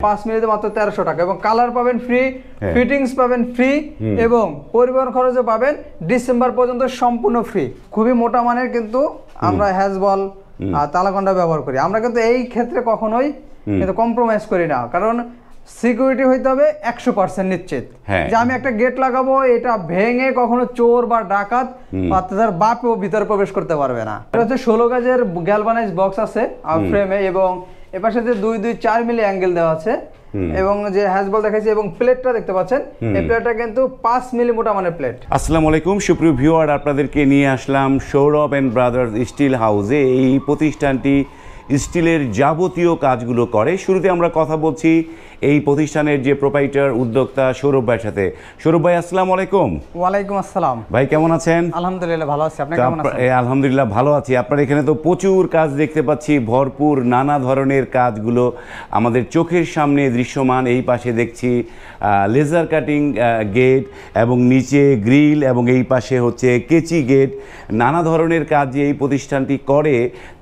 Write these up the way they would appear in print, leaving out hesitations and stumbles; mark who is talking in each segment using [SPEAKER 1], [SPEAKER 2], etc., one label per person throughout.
[SPEAKER 1] 5 মিলিতে মাত্র 1300 টাকা এবং কালার পাবেন ফ্রি, ফিটিংস পাবেন ফ্রি এবং পরিবহন খরচও পাবেন ডিসেম্বর পর্যন্ত সম্পূর্ণ ফ্রি। খুবই মোটা মানের কিন্তু আমরা হ্যাজবল তালাকন্ডা ব্যবহার করি। আমরা কিন্তু এই ক্ষেত্রে কখনোই কিন্তু কম্প্রোমাইজ করি না, কারণ সিকিউরিটি হইতে হবে 100% নিশ্চিত যে আমি একটা গেট লাগাবো, এটা ভেঙে কখনো চোর বা ডাকাত বা তার বাপও ভিতরে প্রবেশ করতে পারবে না। এটা হচ্ছে 16 গজের গ্যালভানাইজ বক্স আছে ফ্রেমে এবং এপাশে যে 2-4 মিলি অ্যাঙ্গেল দেওয়া আছে এবং যে হ্যাজবল দেখাইছে এবং প্লেটটা দেখতে পাচ্ছেন, এই প্লেটটা কিন্তু 5 মিলি মোটা মানের প্লেট।
[SPEAKER 2] আসসালামু আলাইকুম সুপ্রিয় ভিউয়ার, আপনাদেরকে নিয়ে আসলাম সৌরভ এন্ড ব্রাদার্স স্টিল হাউসে। এই প্রতিষ্ঠানটি স্টিলের যাবতীয় কাজগুলো করে। শুরুতে আমরা কথা বলছি এই প্রতিষ্ঠানের যে প্রোপাইটার উদ্যোক্তা সৌরভ ভাইয়ের সাথে। সৌরভ ভাই আসসালামু আলাইকুম।
[SPEAKER 1] ওয়ালাইকুম আসসালাম।
[SPEAKER 2] ভাই কেমন আছেন?
[SPEAKER 1] আলহামদুলিল্লাহ ভালো আছি, আপনি কেমন আছেন?
[SPEAKER 2] আলহামদুলিল্লাহ ভালো আছি। আপনার এখানে তো প্রচুর কাজ দেখতে পাচ্ছি, ভরপুর নানা ধরনের কাজগুলো আমাদের চোখের সামনে দৃশ্যমান। এই পাশে দেখছি লেজার কাটিং গেট এবং নিচে গ্রিল এবং এই পাশে হচ্ছে কেচি গেট। নানা ধরনের কাজ যে এই প্রতিষ্ঠানটি করে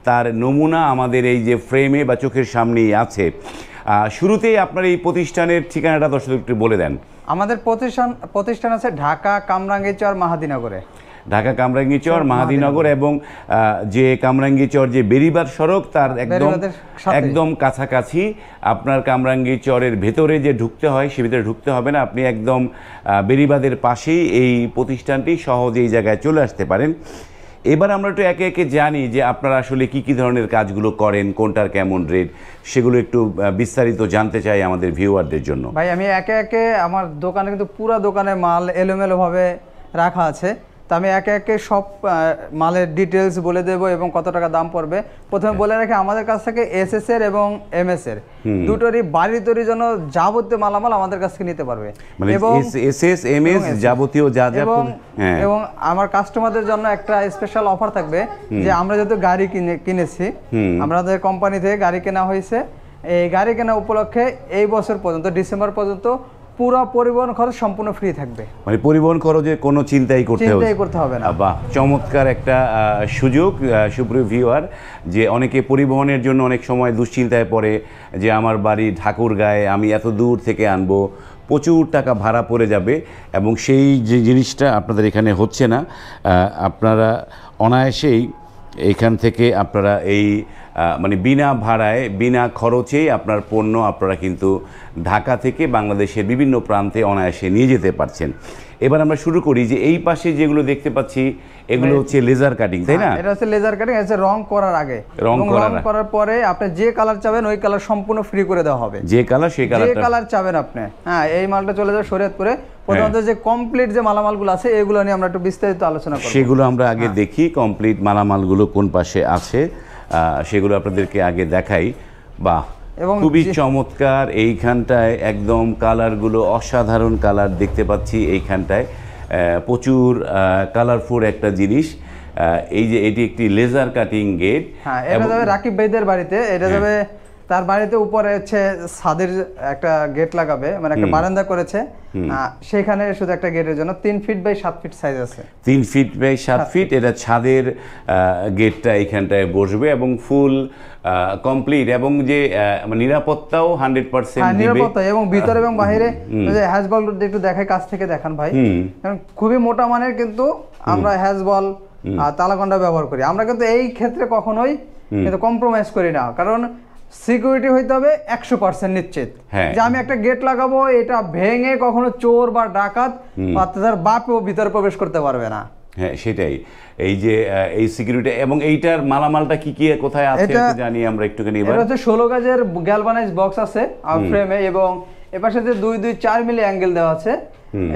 [SPEAKER 2] তার নমুনা আমাদের এই যে ফ্রেমে বা চোখের সামনেই আছে। শুরুতেই আপনার এই প্রতিষ্ঠানের ঠিকানাটা দর্শক একটু বলে দেন।
[SPEAKER 1] আমাদের প্রতিষ্ঠান আছে ঢাকা কামরাঙ্গীরচর মাহাদিনগরে।
[SPEAKER 2] ঢাকা কামরাঙ্গীরচর মাহাদিনগর এবং যে কামরাঙ্গীরচর যে বেরিবাদ সড়ক তার একদম কাছাকাছি। আপনার কামরাঙ্গীরচরের ভেতরে যে ঢুকতে হয় সে ভিতরে ঢুকতে হবে না, আপনি একদম বেরিবাদের পাশেই এই প্রতিষ্ঠানটি, সহজে এই জায়গায় চলে আসতে পারেন। এবার আমরা একটু একে একে জানি যে আপনারা আসলে কি কি ধরনের কাজগুলো করেন, কোনটার কেমন রেট, সেগুলো একটু বিস্তারিত জানতে চাই আমাদের ভিউয়ারদের জন্য।
[SPEAKER 1] ভাই আমি একে একে, আমার দোকানে কিন্তু পুরো দোকানে মাল এলোমেলোভাবে রাখা আছে, তো আমি একে একে সব মালের ডিটেলস বলে দেবো এবং কত টাকা দাম পড়বে। প্রথমে বলে রাখি, আমাদের কাছ থেকে এসএস এর এবং এমএস এর দুটোরই বাড়ি তৈরির জন্য যাবতীয় মালামাল আমাদের কাছ থেকে নিতে পারবে
[SPEAKER 2] এবং এসএস এমএস যাবতীয় যা যা।
[SPEAKER 1] এবং আমার কাস্টমারদের জন্য একটা স্পেশাল অফার থাকবে যে আমরা যেহেতু গাড়ি কিনেছি, আমাদের কোম্পানি থেকে গাড়ি কেনা হয়েছে, এই গাড়ি কেনা উপলক্ষে এই বছর পর্যন্ত ডিসেম্বর পর্যন্ত পুরো পরিবহন খরচ সম্পূর্ণ ফ্রি থাকবে।
[SPEAKER 2] মানে পরিবহন খরচে কোনো চিন্তাই করতে হবে না। বাহ, চমৎকার একটা সুযোগ সুপ্রিয় ভিউয়ার, যে অনেকে পরিবহনের জন্য অনেক সময় দুশ্চিন্তায় পড়ে যে আমার বাড়ি ঠাকুরগাঁয়ে, আমি এত দূর থেকে আনবো, প্রচুর টাকা ভাড়া পড়ে যাবে, এবং সেই যে জিনিসটা আপনাদের এখানে হচ্ছে না। আপনারা অনায়াসেই এইখান থেকে আপনারা এই মানে বিনা ভাড়ায় বিনা খরচেই আপনার পণ্য আপনারা কিন্তু ঢাকা থেকে বাংলাদেশের বিভিন্ন প্রান্তে অনায়াসে নিয়ে যেতে পারছেন। এবার আমরা শুরু করি যে এই পাশে যেগুলো দেখতে পাচ্ছি এগুলো হচ্ছে লেজার কাটিং, তাই না?
[SPEAKER 1] এটা হচ্ছে লেজার কাটিং, এটা রং করার আগে, রং করার পরে আপনি যে কালার চাবেন ওই কালার সম্পূর্ণ ফ্রি করে দেওয়া হবে।
[SPEAKER 2] যে কালার সেই
[SPEAKER 1] কালার চাবেন আপনি। হ্যাঁ, এই মালটা চলে যাবে শরীয়তপুরে। প্রথমত যে কমপ্লিট যে মালামালগুলো আছে এগুলো নিয়ে আমরা একটু বিস্তারিত আলোচনা করব।
[SPEAKER 2] সেগুলো আমরা আগে দেখি, কমপ্লিট মালামালগুলো কোন পাশে আছে সেগুলো আপনাদেরকে আগে দেখাই। বাহ, খুবই চমৎকার। এইখানটায় একদম কালারগুলো অসাধারণ কালার দেখতে পাচ্ছি। এইখানটায় প্রচুর কালারফুল একটা জিনিস। এই যে এটি একটি লেজার কাটিং গেট।
[SPEAKER 1] হ্যাঁ, এটা যাবে রাকিব ভাইদের বাড়িতে, এটা যাবে তার বাড়িতে উপরে হচ্ছে ছাদের একটা গেট লাগাবে, মানে একটা বারান্দা করেছে, সেখানে শুধু একটা গেটের জন্য 3 ফিট বাই 7 ফিট সাইজ আছে। 3
[SPEAKER 2] ফিট বাই 7 ফিট এটা ছাদের গেটটা এইখানটায় বসবে এবং ফুল কমপ্লিট, এবং যে নিরাপত্তাও 100% দিবে।
[SPEAKER 1] নিরাপত্তা এবং ভিতরে এবং বাইরে যে হ্যাজবল একটু দেখাই, কাছ থেকে দেখান ভাই, কারণ খুবই মোটা মানের কিন্তু আমরা হ্যাজবল তালাকন্ডা ব্যবহার করি। আমরা কিন্তু এই ক্ষেত্রে কখনোই কিন্তু কম্প্রোমাইজ করি না, কারণ সিকিউরিটি হইতে হবে 100% নিশ্চিত যে আমি একটা গেট লাগাবো, এটা ভেঙে কখনো চোর বা ডাকাত বা তার বাপও ভিতরে প্রবেশ করতে পারবে না।
[SPEAKER 2] হ্যাঁ, সেটাই। এই যে এই সিকিউরিটি এবং এইটার মালামালটা কি কি কোথায় আছে জানি আমরা একটুখানি।
[SPEAKER 1] এটা হচ্ছে 16 গজের গ্যালভানাইজ বক্স আছে ফ্রেমে এবং এপাশে যে 2-4 মিলি অ্যাঙ্গেল দেওয়া আছে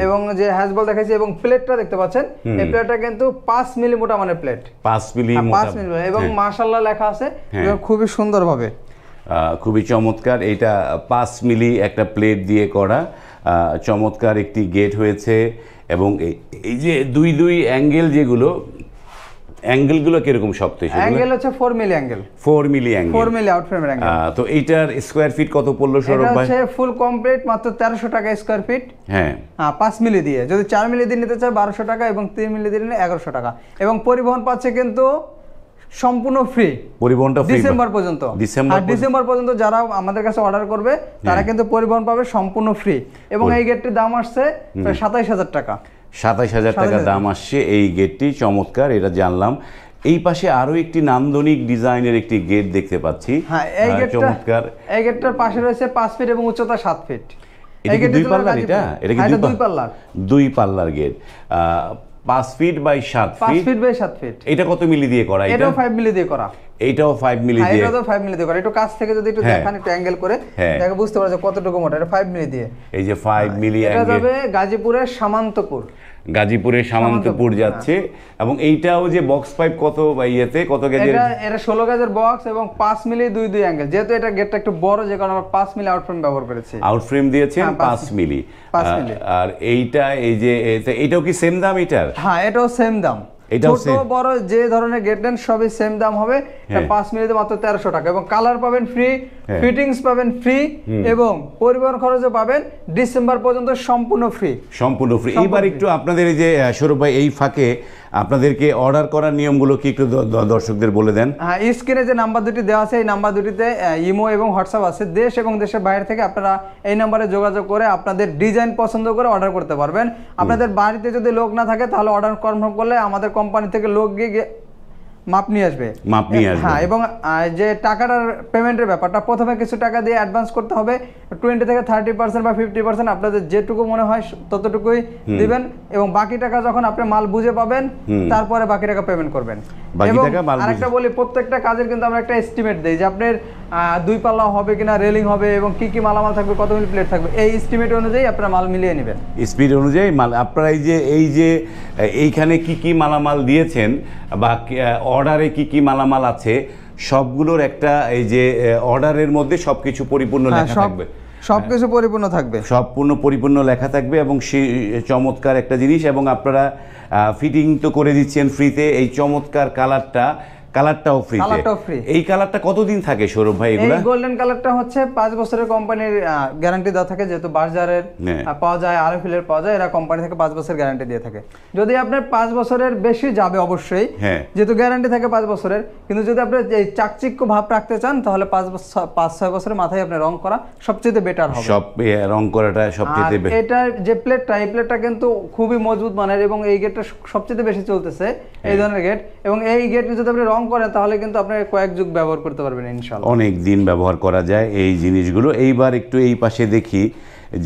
[SPEAKER 1] এবং যে হ্যাজবল দেখাইছে এবং প্লেটটা দেখতে পাচ্ছেন, এই প্লেটটা কিন্তু 5 মিলি মোটা মানের প্লেট।
[SPEAKER 2] 5 মিলি
[SPEAKER 1] এবং মাশাআল্লাহ লেখা আছে খুবই সুন্দরভাবে।
[SPEAKER 2] খুবই চমৎকার। এটা 5 মিলি একটা প্লেট দিয়ে করা চমৎকার একটি গেট হয়েছে। এবং এই যে দুই অ্যাঙ্গেল, যেগুলো অ্যাঙ্গেলগুলো কিরকম শক্ত?
[SPEAKER 1] অ্যাঙ্গেল হচ্ছে 4 মিলি অ্যাঙ্গেল।
[SPEAKER 2] 4 মিলি অ্যাঙ্গেল,
[SPEAKER 1] 4 মিলি আউট ফ্রেমের অ্যাঙ্গেল।
[SPEAKER 2] তো এইটার স্কয়ার ফিট কত পড়লো সৌরভ ভাই?
[SPEAKER 1] এটা হচ্ছে ফুল কমপ্লিট মাত্র 1300 টাকা স্কয়ার ফিট।
[SPEAKER 2] হ্যাঁ,
[SPEAKER 1] 5 মিলি দিয়ে। যদি 4 মিলি দিয়ে নিতে চায় 1200 টাকা এবং 3 মিলি দিয়ে নিলে 1100 টাকা। এবং পরিবহন পাচ্ছে কিন্তু সম্পূর্ণ ফ্রি,
[SPEAKER 2] পরিবহনটা ফ্রি
[SPEAKER 1] ডিসেম্বর পর্যন্ত। ডিসেম্বর পর্যন্ত যারা আমাদের কাছে অর্ডার করবে তারা কিন্তু পরিবহন পাবে সম্পূর্ণ ফ্রি। এবং এই গেটটির দাম আসছে প্রায় 27,000 টাকা।
[SPEAKER 2] 27,000 টাকা দাম আসছে এই গেটটি, চমৎকার, এটা জানলাম। এই পাশে আরো একটি নান্দনিক ডিজাইনের একটি গেট দেখতে পাচ্ছি।
[SPEAKER 1] হ্যাঁ, এই গেটটা চমৎকার। এই গেটটার পাশে রয়েছে 5 ফিট এবং উচ্চতা 7 ফিট।
[SPEAKER 2] এটা কি দুই পাল্লার? এটা কি দুই পাল্লার? দুই পাল্লার gate, 5 feet by 7 feet.
[SPEAKER 1] 5 feet by 7 feet.
[SPEAKER 2] এটা কত মিলি দিয়ে করা?
[SPEAKER 1] এটাও 5 মিলি দিয়ে করা।
[SPEAKER 2] এটাও 5 মিলি দিয়ে।
[SPEAKER 1] এটাও 5 মিলি দিয়ে করা। একটু কাছ থেকে যদি একটু দেখান, একটু অ্যাঙ্গেল করে দেখো, বুঝতে পারছো কতটুকু মোটা। এটা 5 মিলি দিয়ে।
[SPEAKER 2] এই যে 5 মিলি
[SPEAKER 1] এটা যাবে গাজীপুরের সামন্তপুর।
[SPEAKER 2] গাজীপুরের সামন্তপুর যাচ্ছে। এবং এইটাও যে বক্স পাইপ কত ইয়েতে, কত গেজের?
[SPEAKER 1] এটা 16 গেজের বক্স এবং 5 মিলি 2 অ্যাঙ্গেল। যেহেতু এটা গেটটা একটু বড়, যে কারণে আমরা 5 মিলি আউটফ্রেম ব্যবহার করেছি।
[SPEAKER 2] আউটফ্রেম দিয়েছেন 5 মিলি। আর এইটা, এই যে এটাও কি সেম দাম এটার?
[SPEAKER 1] হ্যাঁ, এটাও সেম দাম। ছোট বড় যে ধরনের গেট নেন সবই সেম দাম হবে। 5 মিলিতে মাত্র 1300 টাকা। এবং কালার পাবেন ফ্রি, ফিটিংস পাবেন ফ্রি, এবং পরিবহন খরচও পাবেন ডিসেম্বর পর্যন্ত সম্পূর্ণ ফ্রি।
[SPEAKER 2] সম্পূর্ণ ফ্রি। এবার একটু আপনাদের এই যে সৌরভ ভাই, এই ফাঁকে আপনাদেরকে অর্ডার করার নিয়মগুলো কি একটু দর্শকদের বলে দেন?
[SPEAKER 1] হ্যাঁ, স্ক্রিনে যে নাম্বার দুটি দেওয়া আছে, এই নাম্বার দুটিতে ইমো এবং হোয়াটসঅ্যাপ আছে। দেশ এবং দেশের বাইরে থেকে আপনারা এই নাম্বারে যোগাযোগ করে আপনাদের ডিজাইন পছন্দ করে অর্ডার করতে পারবেন। আপনাদের বাড়িতে যদি লোক না থাকে তাহলে অর্ডার কনফার্ম করলে আমাদের কোম্পানি থেকে লোক গিয়ে মাপ নিয়ে আসবে। হ্যাঁ, এবং যে টাকাটার পেমেন্টের ব্যাপারটা, প্রথমে কিছু টাকা দিয়ে অ্যাডভান্স করতে হবে। 20 থেকে 30% বা 50% আপনাদের যেটুকু মনে হয় ততটুকুই দিবেন, এবং বাকি টাকা যখন আপনি মাল বুঝে পাবেন তারপরে বাকি টাকা পেমেন্ট করবেন। এবং আরেকটা বলি, প্রত্যেকটা কাজের কিন্তু আমরা একটা এস্টিমেট দেই যে আপনার 2 পাল্লা হবে কিনা, রেলিং হবে, এবং কি কি মালামাল থাকবে, কত মিলি প্লেট থাকবে, এই এস্টিমেট অনুযায়ী আপনারা মাল মিলিয়ে নেবেন।
[SPEAKER 2] স্পিড অনুযায়ী মাল আপনারা এই যে এইখানে কি কি মালামাল দিয়েছেন বা অর্ডারে কি কি মালামাল আছে, সবগুলোর একটা এই যে অর্ডারের মধ্যে সবকিছু পরিপূর্ণ লেখা থাকবে।
[SPEAKER 1] সবকিছু পরিপূর্ণ থাকবে,
[SPEAKER 2] পরিপূর্ণ লেখা থাকবে। এবং সেই চমৎকার একটা জিনিস। এবং আপনারা ফিটিং তো করে দিচ্ছেন ফ্রিতে। এই চমৎকার কালারটাও ফ্রিতে। এই কালারটা কতদিন থাকে সৌরভ ভাই? এগুলা
[SPEAKER 1] এই গোল্ডেন কালারটা হচ্ছে 5 বছরের কোম্পানির গ্যারান্টি দেওয়া থাকে। যেহেতু বাজারের পাওয়া যায়, আরএফএল এর পাওয়া যায়, এরা কোম্পানি থেকে 5 বছরের গ্যারান্টি দিয়ে থাকে। যদি আপনার 5 বছরের বেশি যাবে অবশ্যই, যেহেতু গ্যারান্টি থাকে 5 বছরের। কিন্তু যদি আপনি এই চাকচিক্য ভাব রাখতে চান তাহলে 5-6 বছরের মাথায় আপনি রং করা সবচেয়ে বেটার হবে।
[SPEAKER 2] রং করাটা সবচেয়ে বেটার।
[SPEAKER 1] এটা যে প্লেটটা, এই প্লেটটা কিন্তু খুবই মজবুত মানের, এবং এই গেটটা সবচেয়ে বেশি চলতেছে এই ধরনের গেট। এবং এই গেট যদি আপনি রং করেন তাহলে কিন্তু আপনি কয়েক যুগ ব্যবহার করতে পারবেন ইনশাআল্লাহ।
[SPEAKER 2] অনেক দিন ব্যবহার করা যায় এই জিনিসগুলো। এইবার একটু এই পাশে দেখি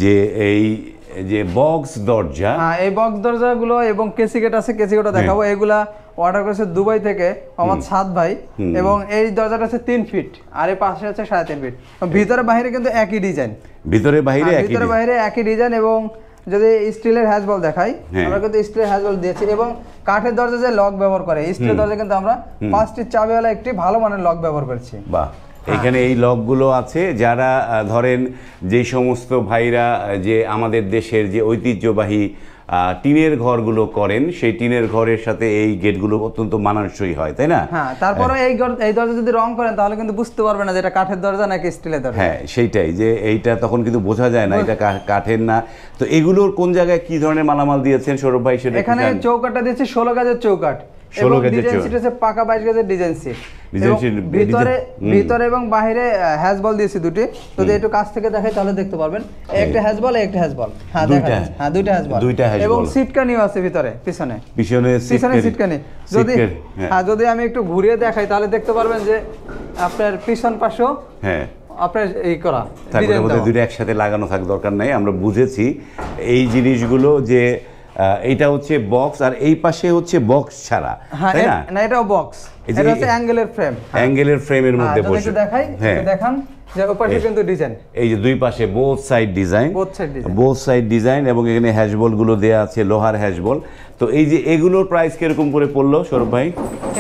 [SPEAKER 2] যে এই যে বক্স দরজা।
[SPEAKER 1] হ্যাঁ, এই বক্স দরজাগুলো এবং কেসি গেট আছে, কেসি গেটও দেখাবো। এগুলা অর্ডার করেছে দুবাই থেকে আমার সাদ ভাই। এবং এই দরজাটা আছে 3 ফিট, আর এই পাশে আছে 3.5 ফিট। ভিতরে বাইরে কিন্তু একই ডিজাইন।
[SPEAKER 2] ভিতরে বাইরে
[SPEAKER 1] একই ডিজাইন। এবং যদি স্টিলের হ্যাজবল দেখাই, আমরা কিন্তু স্টিলের হ্যাজবল দিয়েছি। এবং কাঠের দরজা যে লক ব্যবহার করে, স্টিলের দরজা কিন্তু আমরা 5টি চাবিওয়ালা একটি ভালো মানের লক ব্যবহার করেছি।
[SPEAKER 2] বাহ, এখানে এই লকগুলো আছে। যারা ধরেন যে সমস্ত ভাইরা যে আমাদের দেশের যে ঐতিহ্যবাহী টিনের ঘরগুলো করেন, সেই টিনের ঘরের সাথে এই গেটগুলো অত্যন্ত মানানসই হয়, তাই না?
[SPEAKER 1] হ্যাঁ, তারপরে এই দরজা যদি রং করেন তাহলে কিন্তু বুঝতে পারবেন না যে এটা কাঠের দরজা নাকি স্টিলের দরজা।
[SPEAKER 2] হ্যাঁ, সেইটাই, যে এইটা তখন কিন্তু বোঝা যায় না এটা কাঠের না। তো এগুলোর কোন জায়গায় কি ধরনের মালামাল দিয়েছেন সৌরভ ভাই? সেটা
[SPEAKER 1] এখানে চৌকাটটা দিয়েছি 16 গেজের চৌকাট।
[SPEAKER 2] 16 গেজের
[SPEAKER 1] ডিজাইন সিট আছে পাকা 22 গেজের ডিজাইন সিট। ভিতরে এবং বাইরে হ্যাজবল দিয়েছি দুটি। যদি একটু কাছ থেকে দেখাই তাহলে দেখতে পারবেন। একটা হ্যাজবল, একটা হ্যাজবল। হ্যাঁ, দেখা যাচ্ছে। হ্যাঁ, দুইটা হ্যাজবল। এবং সিটকানিও আছে ভিতরে, পিছনে সিটকানি। যদি আমি একটু ঘুরিয়ে দেখাই তাহলে দেখতে পারবেন যে আপনার পিছন পাশেও আপনার এই করা ডিজাইন দাও।
[SPEAKER 2] দুইটা একসাথে লাগানো থাক দরকার নাই, আমরা বুঝেছি এই জিনিসগুলো। যে এইটা হচ্ছে বক্স, আর এই পাশে হচ্ছে বক্স ছাড়া, তাই না?
[SPEAKER 1] না, এটাও বক্স। এটা হচ্ছে অ্যাঙ্গেলের ফ্রেম।
[SPEAKER 2] অ্যাঙ্গেলের ফ্রেমের মধ্যে বসে
[SPEAKER 1] যদি দেখাই, দেখান যে ওপাশে কিন্তু ডিজাইন।
[SPEAKER 2] এই যে দুই পাশে বোথ সাইড ডিজাইন। এবং এখানে হ্যাশবল গুলো দেয়া আছে, লোহার হ্যাশবল। তো এই যে এগুলোর প্রাইস কিরকম করে পড়লো সৌরভ ভাই?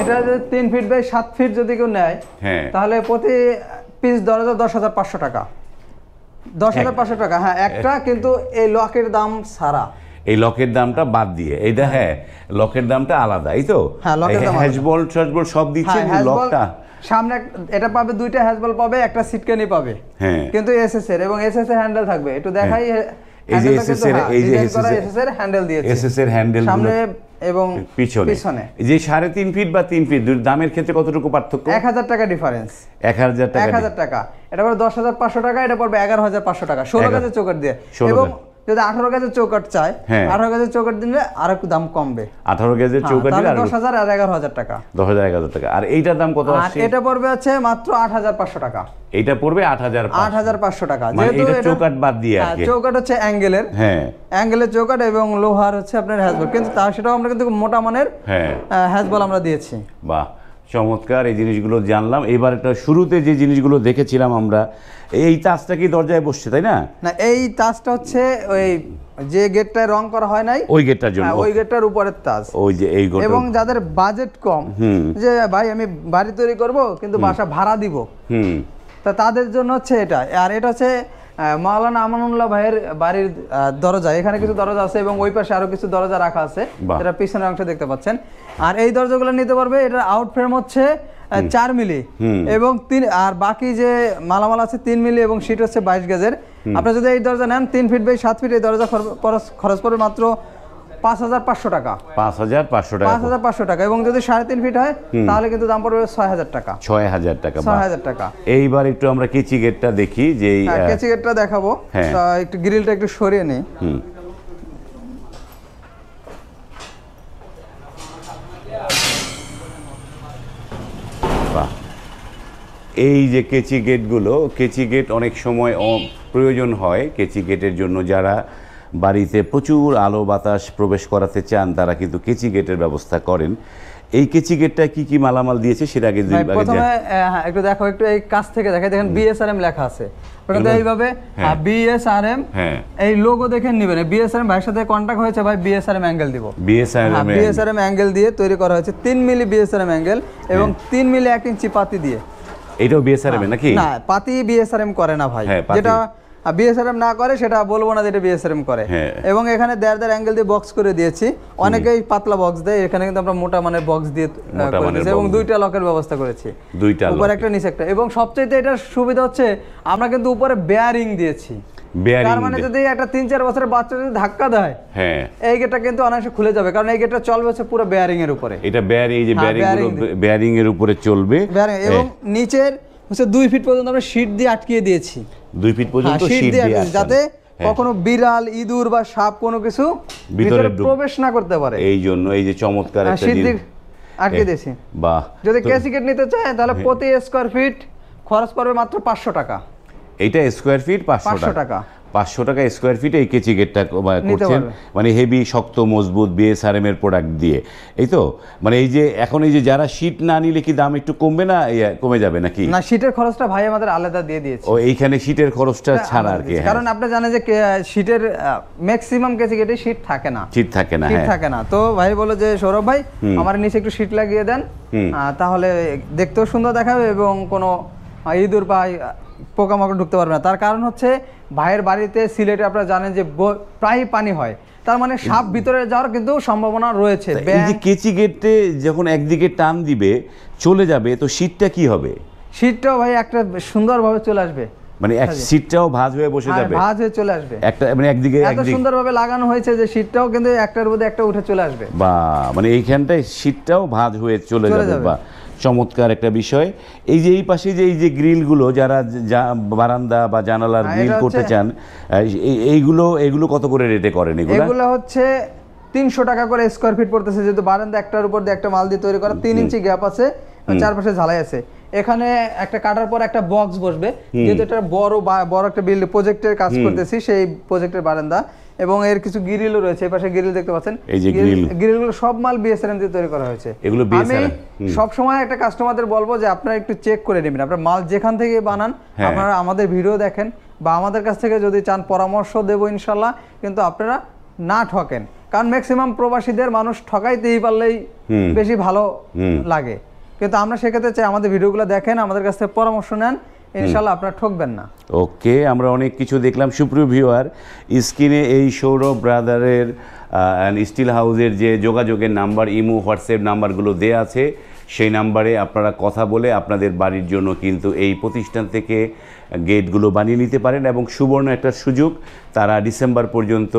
[SPEAKER 1] এটা যে 3 ফিট বাই 7 ফিট যদি কেউ নেয়, তাহলে প্রতি পিস দরজা 10,500 টাকা। 10,500 টাকা। হ্যাঁ, একটা কিন্তু এই লকের দাম ছাড়া,
[SPEAKER 2] এই লকের দামটা বাদ দিয়ে, এইটা লকের দামটা আলাদা, এই তো? হ্যাশবল সব দিচ্ছেন, লকটা
[SPEAKER 1] সামনে এটা পাবে, দুইটা হ্যাজবল পাবে, একটা সিটকানি পাবে। কিন্তু এসএস এর এবং এসএস এর হ্যান্ডেল থাকবে। একটু দেখাই,
[SPEAKER 2] এই যে এসএস এর হ্যান্ডেল দিয়েছে,
[SPEAKER 1] সামনে এবং
[SPEAKER 2] পিছনে যে 3.5 ফিট বা 3 ফিট দামের ক্ষেত্রে কতটুকু পার্থক্য?
[SPEAKER 1] 1000 টাকা ডিফারেন্স।
[SPEAKER 2] 1000
[SPEAKER 1] টাকা। এটা পড়বে 10,500 টাকা, এটা পড়বে 11,500 টাকা 16 গজের চৌকাঠ দিয়ে। এবং যদি 18 গজের চৌকাঠ চায়, 18 গজের চৌকাঠ দিলে আর একটু দাম কমবে।
[SPEAKER 2] 18 গজের চৌকাঠ দিলে
[SPEAKER 1] 10,000 আর 11,000 টাকা।
[SPEAKER 2] 10,000 টাকা। আর এইটার দাম কত আসছে?
[SPEAKER 1] এটা পড়বে হচ্ছে মাত্র 8,500 টাকা।
[SPEAKER 2] এটা পড়বে 8,500
[SPEAKER 1] টাকা।
[SPEAKER 2] যেহেতু এটা চৌকাঠ বাদ দিয়ে আর কি।
[SPEAKER 1] চৌকাঠ হচ্ছে অ্যাঙ্গেলের, অ্যাঙ্গেলের চৌকাঠ এবং লোহার হচ্ছে আপনার হ্যাজবল, কিন্তু সেটাও আমরা কিন্তু মোটা মানের হ্যাজবল আমরা দিয়েছি।
[SPEAKER 2] বাহ, চমৎকার। এই জিনিসগুলো জানলাম। এবার একটা শুরুতে যে জিনিসগুলো দেখেছিলাম আমরা, এই তাজটা কি দরজায় বসছে তাই না?
[SPEAKER 1] না, এই তাজটা হচ্ছে ওই যে গেটটায় রং করা হয় নাই,
[SPEAKER 2] ওই গেটটার জন্য,
[SPEAKER 1] ওই গেটটার উপরের তাজ।
[SPEAKER 2] ওই যে এই গেট।
[SPEAKER 1] এবং যাদের বাজেট কম, যে ভাই আমি বাড়ি তৈরি করব কিন্তু বাসা ভাড়া দিব, তা তাদের জন্য হচ্ছে এটা। আর এটা হচ্ছে মাওলানা আমানুল্লাহ ভাইয়ের বাড়ির দরজা। এখানে কিছু দরজা আছে এবং ওই পাশে আরো কিছু দরজা রাখা আছে, যেটা পিছনের অংশে দেখতে পাচ্ছেন। আর এই দরজাগুলো নিতে পারবে। এটা আউট ফ্রেম হচ্ছে 4 মিলি এবং 3, আর বাকি যে মালামাল আছে 3 মিলি এবং শীট হচ্ছে 22 গজের। আপনারা যদি এই দরজা নেন 3 ফিট বাই 7 ফিট, এই দরজা খরচ পড়বে মাত্র 5,500 টাকা।
[SPEAKER 2] 5,500 টাকা।
[SPEAKER 1] 5,500 টাকা। এবং যদি 3.5 ফিট হয় তাহলে কিন্তু দাম পড়বে 6,000 টাকা।
[SPEAKER 2] 6,000 টাকা।
[SPEAKER 1] 6,000 টাকা।
[SPEAKER 2] এইবার একটু আমরা কেচি গেটটা দেখি, যে
[SPEAKER 1] কেচি গেটটা দেখাবো। একটু গ্রিলটা একটু সরিয়ে নেই।
[SPEAKER 2] এই যে কেচি গেটগুলো, কেচি গেট অনেক সময় প্রয়োজন হয় কেচি গেটের জন্য। যারা বাড়িতে প্রচুর আলো বাতাস প্রবেশ করাতে চান তারা কিন্তু কেচি গেটের ব্যবস্থা করেন। এই কেচি গেটটা কি কি মালামাল দিয়েছে সেটা আগে
[SPEAKER 1] প্রথমে একটু দেখো, একটু এই কাছ থেকে দেখাই। দেখেন বিএসআরএম লেখা আছে, এইভাবে বিএসআরএম এই লোগো দেখে নেবেন। বিএসআরএম ভাইয়ের সাথে কন্টাক্ট হয়েছে, ভাই বিএসআরএম অ্যাঙ্গেল দিব। বিএসআরএম অ্যাঙ্গেল দিয়ে তৈরি করা হয়েছে, 3 মিলি বিএসআরএম অ্যাঙ্গেল এবং 3 মিলি 1 ইঞ্চি পাতি দিয়ে।
[SPEAKER 2] এটাও বিএসআরএম নাকি?
[SPEAKER 1] না, পাতি বিএসআরএম করে না ভাই। যেটা বিএসআরএম না করে সেটা বলবো না, যেটা বিএসআরএম করে। এবং এখানে দেড় অ্যাঙ্গেল দিয়ে বক্স করে দিয়েছি। অনেকেই পাতলা বক্স দেয়, এখানে কিন্তু আমরা মোটা মানের বক্স দিয়ে করেছি এবং 2টা লকের ব্যবস্থা করেছি, 2টা উপরে একটা নিচে একটা। এবং সবচেয়ে এটার সুবিধা হচ্ছে আমরা কিন্তু উপরে বেয়ারিং দিয়েছি। তার মানে যদি একটা 3-4 বছরের বাচ্চা যদি ধাক্কা দেয়, এই গেটটা কিন্তু অনায়াসে খুলে যাবে, কারণ এই গেটটা চলবে হচ্ছে পুরো বেয়ারিং এর উপরে।
[SPEAKER 2] এটা বেয়ারিং এর উপরে চলবে।
[SPEAKER 1] এবং নিচের হচ্ছে 2 ফিট পর্যন্ত আমরা শীট দিয়ে আটকিয়ে দিয়েছি।
[SPEAKER 2] 2 ফিট পর্যন্ত শীট দিয়ে,
[SPEAKER 1] যাতে কখনো বিড়াল, ইঁদুর বা সাপ কোনো কিছু ভিতরে প্রবেশ না করতে পারে।
[SPEAKER 2] এই জন্য এই যে চমৎকার একটা
[SPEAKER 1] শীট দিয়ে আটকে দিয়েছি।
[SPEAKER 2] বাহ।
[SPEAKER 1] যদি কেসি গেট নিতে চায় তাহলে প্রতি স্কয়ার ফিট খরচ পড়বে মাত্র 500 টাকা।
[SPEAKER 2] এইটা স্কয়ার ফিট 500 টাকা। 500 টাকা স্কয়ার ফিট এই কেচি গেটটা করছেন, মানে হেভি শক্ত মজবুত বিএসআরএম এর প্রোডাক্ট দিয়ে। এই তো মানে এই যে এখন এই যে যারা শীট না নিলে কি দাম একটু কমবে না, কমে যাবে নাকি?
[SPEAKER 1] না, শীটের খরচটা ভাই আমাদের আলাদা দিয়ে দিয়েছে।
[SPEAKER 2] ও এইখানে শীটের খরচটা ছাড়া আর কি।
[SPEAKER 1] কারণ আপনি জানেন যে শীটের ম্যাক্সিমাম কেচি গেটে শীট থাকে না।
[SPEAKER 2] শীট থাকে না।
[SPEAKER 1] তো ভাই বলে যে সৌরভ ভাই আমার নিচে একটু শীট লাগিয়ে দেন, তাহলে দেখতেও সুন্দর দেখাবে এবং কোনো ইঁদুর বা পোকামাকড় ঢুকতে পারবে না। তার কারণ হচ্ছে ভাইয়ের বাড়িতে সিলেটে আপনারা জানেন যে প্রায় পানি হয়, তার মানে সাপ ভিতরে যাওয়ার কিন্তু সম্ভাবনা রয়েছে।
[SPEAKER 2] এই যে কেচি গেটে যখন একদিকে টান দিবে চলে যাবে, তো শীটটা কি হবে?
[SPEAKER 1] শীটটাও ভাই একটা সুন্দরভাবে চলে আসবে,
[SPEAKER 2] মানে এক শীটটাও ভাঁজ হয়ে বসে যাবে,
[SPEAKER 1] ভাঁজ হয়ে চলে আসবে
[SPEAKER 2] একটা, মানে একদিকে
[SPEAKER 1] এত সুন্দরভাবে লাগানো হয়েছে যে শীটটাও কিন্তু একটার মধ্যে একটা উঠে চলে আসবে।
[SPEAKER 2] বা মানে এইখানটায় শীটটাও ভাঁজ হয়ে চলে যাবে। বা চমৎকার একটা বিষয়। এই যে এই পাশে যে এই যে গ্রিলগুলো, যারা বারান্দা বা জানালার গ্রিল করতে চান, এইগুলো কত করে রেটে করেন?
[SPEAKER 1] এগুলো হচ্ছে 300 টাকা করে স্কয়ার ফিট পড়তেছে। যেহেতু বারান্দা একটার উপর দিয়ে একটা মাল দিয়ে তৈরি করা, 3 ইঞ্চি গ্যাপ আছে, চারপাশে ঝালাই আছে। এখানে একটা কাটার পর একটা বক্স বসবে, যেহেতু এটা বড় একটা বিল্ডিং প্রজেক্টের কাজ করতেছি, সেই প্রজেক্টের বারান্দা। এবং এর কিছু গ্রিলও রয়েছে, এই পাশে গ্রিল দেখতে পাচ্ছেন। এই যে গ্রিলগুলো সব মাল বিএসআরএম দিয়ে তৈরি করা হয়েছে।
[SPEAKER 2] এগুলো বিএসআরএম।
[SPEAKER 1] সব সময় একটা কাস্টমারদের বলবো যে আপনারা একটু চেক করে নেবেন, আপনারা মাল যেখান থেকে বানান, আপনারা আমাদের ভিডিও দেখেন বা আমাদের কাছ থেকে যদি চান পরামর্শ দেবো ইনশাল্লাহ, কিন্তু আপনারা না ঠকেন। কারণ ম্যাক্সিমাম প্রবাসীদের মানুষ ঠকাইতেই পারলেই বেশি ভালো লাগে, কিন্তু আমরা সেক্ষেত্রে চাই আমাদের ভিডিওগুলো দেখেন, আমাদের কাছ থেকে পরামর্শ নেন, ইনশাআল্লাহ আপনারা ঠকবেন না।
[SPEAKER 2] ওকে, আমরা অনেক কিছু দেখলাম। সুপ্রিয় ভিউয়ার, স্ক্রিনে এই সৌরভ ব্রাদারের স্টিল হাউসের যে যোগাযোগের নাম্বার, ইমো হোয়াটসঅ্যাপ নাম্বারগুলো দেয়া আছে, সেই নাম্বারে আপনারা কথা বলে আপনাদের বাড়ির জন্য কিন্তু এই প্রতিষ্ঠান থেকে গেটগুলো বানিয়ে নিতে পারেন। এবং সুবর্ণ একটা সুযোগ, তারা ডিসেম্বর পর্যন্ত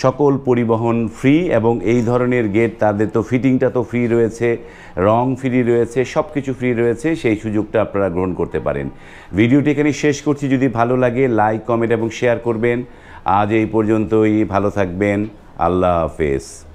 [SPEAKER 2] সকল পরিবহন ফ্রি, এবং এই ধরনের গেট তাদের তো ফিটিংটা তো ফ্রি রয়েছে, রং ফ্রি রয়েছে, সব কিছু ফ্রি রয়েছে, সেই সুযোগটা আপনারা গ্রহণ করতে পারেন। ভিডিওটি এখানে শেষ করছি, যদি ভালো লাগে লাইক, কমেন্ট এবং শেয়ার করবেন। আজ এই পর্যন্তই, ভালো থাকবেন, আল্লাহ হাফেজ।